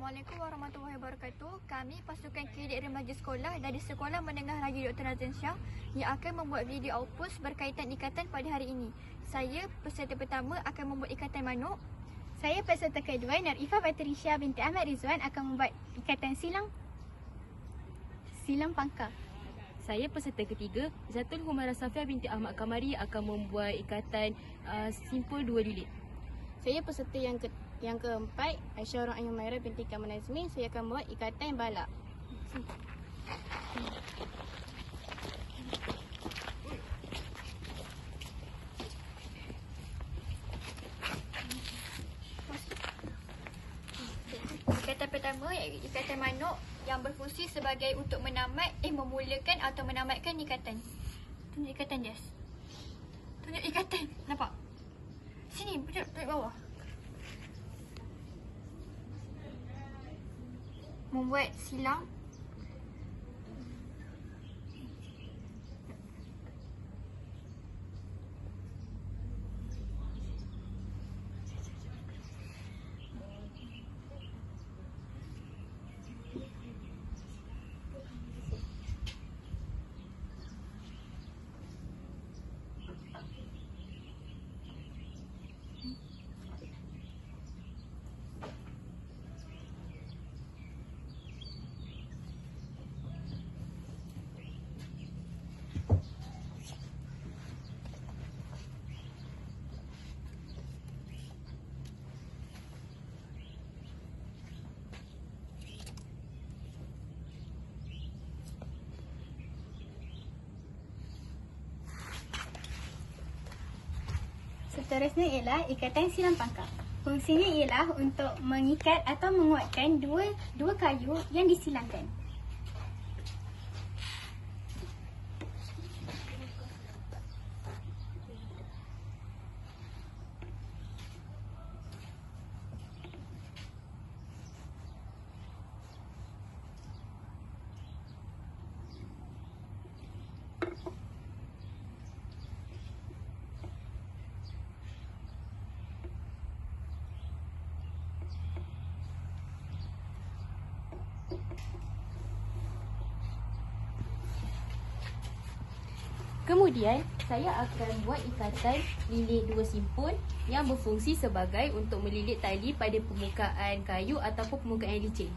Assalamualaikum warahmatullahi wabarakatuh. Kami pasukan Kilit Remaja Sekolah dari Sekolah Menengah Raja Dr. Nazan Shah yang akan membuat video outpost berkaitan ikatan pada hari ini. Saya peserta pertama akan membuat ikatan manuk. Saya peserta kedua, Narifah Patricia binti Ahmad Rizwan, akan membuat ikatan silang pangkar. Saya peserta ketiga, Zatul Humaira Safia binti Ahmad Kamari, akan membuat ikatan simpul 2 lilit. Saya peserta yang keempat, Aisyah Ayu Maira binti Kamal Nazmi. Saya akan buat ikatan balak. Ikatan pertama iaitu ikatan manuk yang berfungsi sebagai untuk memulakan atau menamatkan ikatan. Tunjuk ikatan, Jess. Tunjuk ikatan. Nampak? Sini, duduk bawah. Membuat silang. Seterusnya ialah ikatan silang pangkar. Fungsinya ialah untuk mengikat atau menguatkan dua kayu yang disilangkan. Kemudian, saya akan buat ikatan lilit 2 simpul yang berfungsi sebagai untuk melilit tali pada permukaan kayu ataupun permukaan yang licin.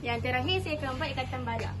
Yang terakhir, saya akan buat ikatan balak.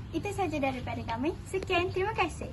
Itu sahaja daripada kami. Sekian, terima kasih.